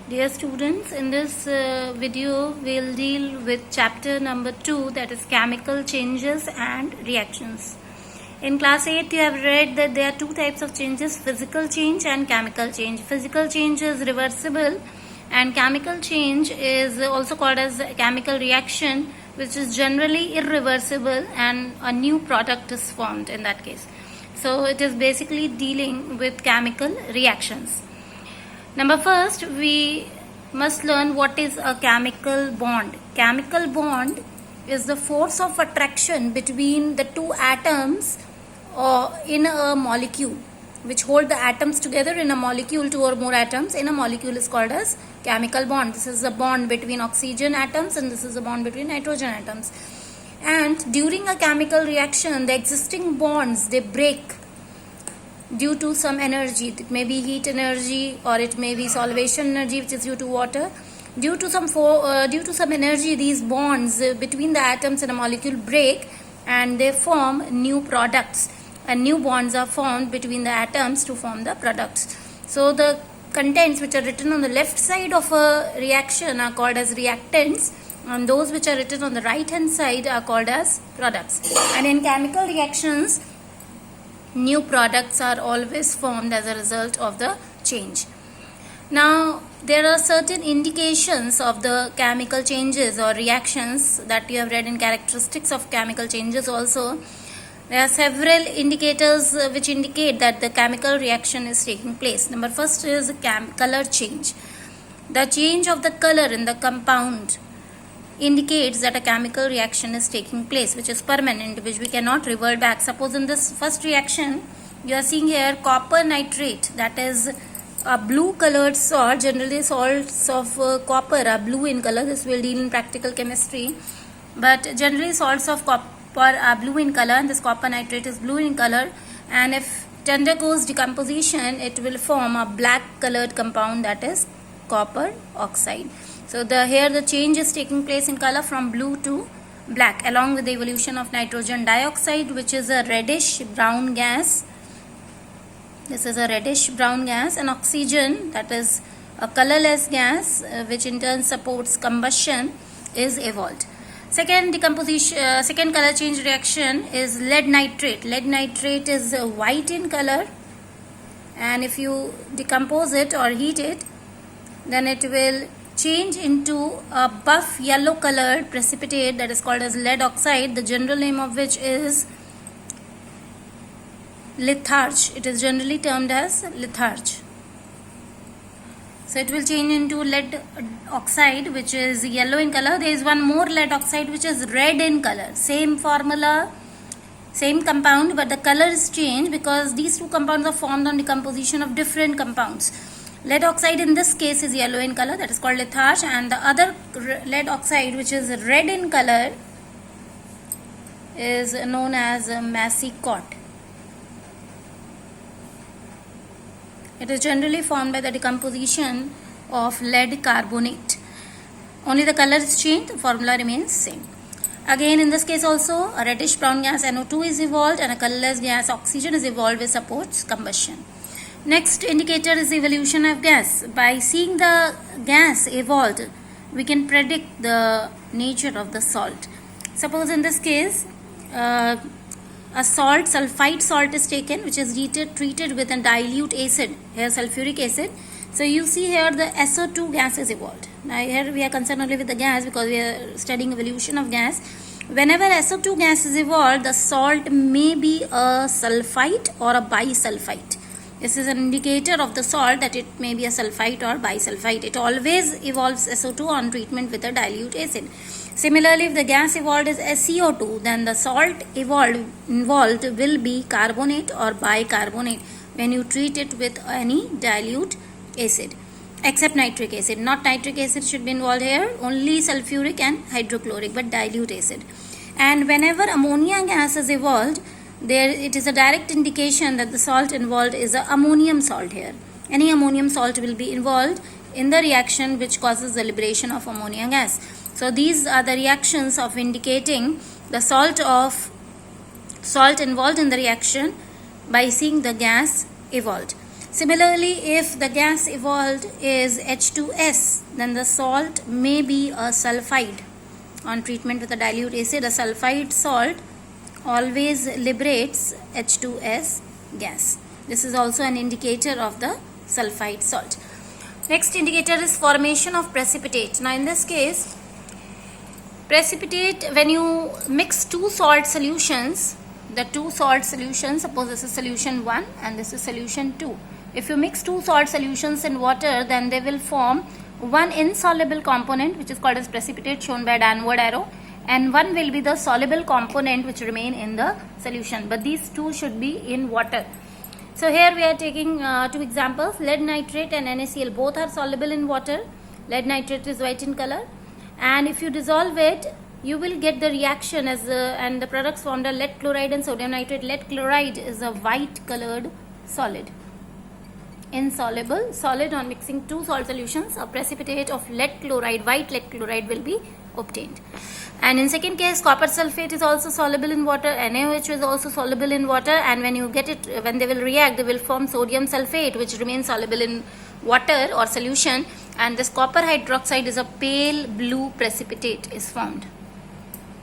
Dear students, in this video we'll deal with chapter number 2, that is chemical changes and reactions. In class 8 you have read that there are two types of changes, physical change and chemical change. Physical change is reversible and chemical change is also called as chemical reaction, which is generally irreversible and a new product is formed in that case. So it is basically dealing with chemical reactions. Number first, we must learn what is a chemical bond. Chemical bond is the force of attraction between the two atoms in a molecule, which hold the atoms together in a molecule. Two or more atoms in a molecule is called as chemical bond. This is the bond between oxygen atoms and this is the bond between nitrogen atoms. And during a chemical reaction, the existing bonds, they break due to some energy. It may be heat energy or it may be solvation energy, which is due to water. Due to some energy, these bonds between the atoms in a molecule break and they form new products, and new bonds are formed between the atoms to form the products. So the contents which are written on the left side of a reaction are called as reactants, and those which are written on the right hand side are called as products. And in chemical reactions, new products are always formed as a result of the change. Now, there are certain indications of the chemical changes or reactions that you have read in characteristics of chemical changes also. There are several indicators which indicate that the chemical reaction is taking place. Number first is color change. The change of the color in the compound indicates that a chemical reaction is taking place, which is permanent, which we cannot revert back. Suppose in this first reaction, you are seeing here copper nitrate, that is a blue colored salt. Generally salts of copper are blue in color. This will deal in practical chemistry, but generally salts of copper are blue in color, and this copper nitrate is blue in color, and if it undergoes decomposition, it will form a black colored compound, that is copper oxide. So here the change is taking place in color from blue to black, along with the evolution of nitrogen dioxide, which is a reddish brown gas. This is a reddish brown gas, and oxygen, that is a colorless gas, which in turn supports combustion, is evolved. Second color change reaction is lead nitrate. Lead nitrate is white in color, and if you decompose it or heat it, then it will change into a buff yellow colored precipitate, that is called as lead oxide, the general name of which is litharge. It is generally termed as litharge. So it will change into lead oxide, which is yellow in color. There is one more lead oxide which is red in color. Same formula, same compound, but the color is changed because these two compounds are formed on decomposition of different compounds. Lead oxide in this case is yellow in color, that is called litharge, and the other lead oxide, which is red in color, is known as massicot. It is generally formed by the decomposition of lead carbonate. Only the color is changed, the formula remains same. Again, in this case also, a reddish brown gas NO2 is evolved and a colorless gas oxygen is evolved, which supports combustion. Next indicator is evolution of gas. By seeing the gas evolved, we can predict the nature of the salt. Suppose in this case, a sulfite salt is taken, which is treated with a dilute acid, here sulfuric acid. So you see here the SO2 gas is evolved. Now here we are concerned only with the gas because we are studying evolution of gas. Whenever SO2 gas is evolved, the salt may be a sulfite or a bisulfite. This is an indicator of the salt that it may be a sulfite or bisulfite. It always evolves SO2 on treatment with a dilute acid. Similarly, if the gas evolved is SiO2, then the salt involved will be carbonate or bicarbonate when you treat it with any dilute acid, except nitric acid. Not nitric acid should be involved here, only sulfuric and hydrochloric, but dilute acid. And whenever ammonia gas is evolved, it is a direct indication that the salt involved is a ammonium salt here. Any ammonium salt will be involved in the reaction which causes the liberation of ammonia gas. So these are the reactions of indicating the salt involved in the reaction by seeing the gas evolved. Similarly, if the gas evolved is H2S, then the salt may be a sulfide. On treatment with a dilute acid, a sulfide salt always liberates H2S gas. This is also an indicator of the sulfide salt. Next indicator is formation of precipitate. Now in this case, precipitate, when you mix two salt solutions, the two salt solutions, suppose this is solution 1 and this is solution 2. If you mix two salt solutions in water, then they will form one insoluble component which is called as precipitate, shown by a downward arrow, and one will be the soluble component which remain in the solution, but these two should be in water. So here we are taking two examples. Lead nitrate and NaCl both are soluble in water. Lead nitrate is white in color, and if you dissolve it, you will get the reaction as and the products formed are lead chloride and sodium nitrate. Lead chloride is a white colored solid. Insoluble solid, on mixing two salt solutions, a precipitate of lead chloride, white lead chloride, will be obtained. And in second case, copper sulfate is also soluble in water, NaOH is also soluble in water, and when you get it, when they will react, they will form sodium sulfate, which remains soluble in water or solution, and this copper hydroxide is a pale blue precipitate is formed,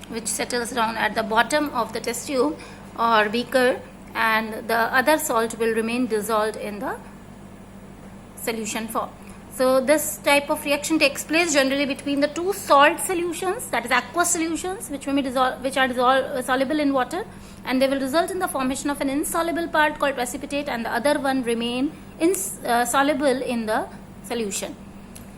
which settles down at the bottom of the test tube or beaker, and the other salt will remain dissolved in the solution form. So this type of reaction takes place generally between the two salt solutions, that is aqueous solutions, which are soluble in water, and they will result in the formation of an insoluble part called precipitate, and the other one remain soluble in the solution.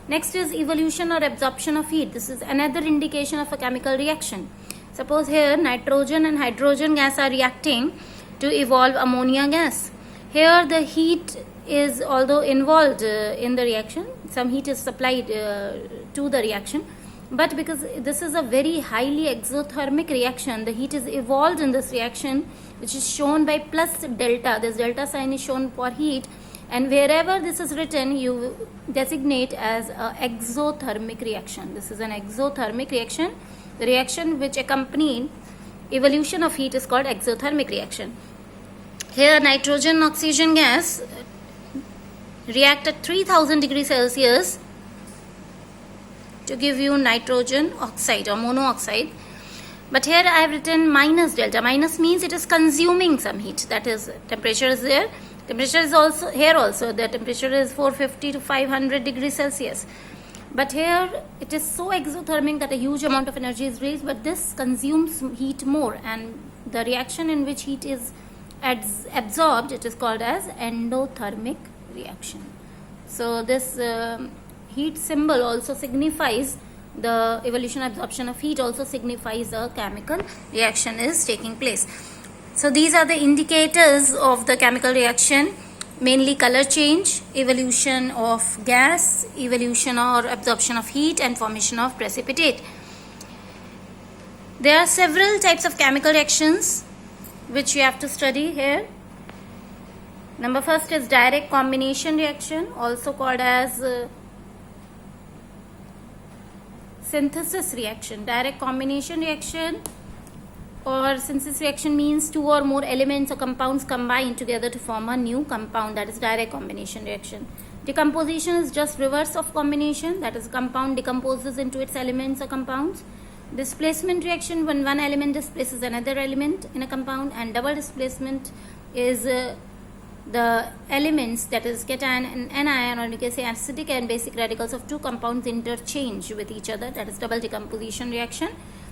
Next is evolution or absorption of heat. This is another indication of a chemical reaction. Suppose here nitrogen and hydrogen gas are reacting to evolve ammonia gas. Here the heat is although involved in the reaction, some heat is supplied to the reaction, but because this is a very highly exothermic reaction, the heat is evolved in this reaction, which is shown by plus delta. This delta sign is shown for heat, and wherever this is written, you designate as an exothermic reaction. This is an exothermic reaction. The reaction which accompanied evolution of heat is called exothermic reaction. Here nitrogen and oxygen gas react at 3000 degrees Celsius to give you nitrogen oxide or monoxide. But here I have written minus delta. Minus means it is consuming some heat. That is, temperature is there. Temperature is also here also. The temperature is 450 to 500 degrees Celsius. But here it is so exothermic that a huge amount of energy is raised, but this consumes heat more, and the reaction in which heat is absorbed, it is called as endothermic reaction. So this heat symbol also signifies the evolution absorption of heat, also signifies a chemical reaction is taking place. So these are the indicators of the chemical reaction, mainly color change, evolution of gas, evolution or absorption of heat, and formation of precipitate. There are several types of chemical reactions which you have to study here. Number first is direct combination reaction, also called as synthesis reaction. Direct combination reaction or synthesis reaction means two or more elements or compounds combine together to form a new compound, that is direct combination reaction. Decomposition is just reverse of combination, that is, compound decomposes into its elements or compounds. Displacement reaction, when one element displaces another element in a compound, and double displacement is the elements, that is cation and anion, or you can say acidic and basic radicals of two compounds interchange with each other, that is double decomposition reaction,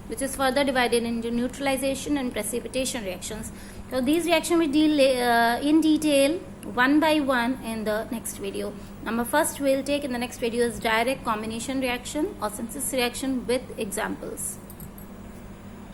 which is further divided into neutralization and precipitation reactions. So these reactions we deal in detail one by one in the next video. Number first we will take in the next video is direct combination reaction or synthesis reaction with examples.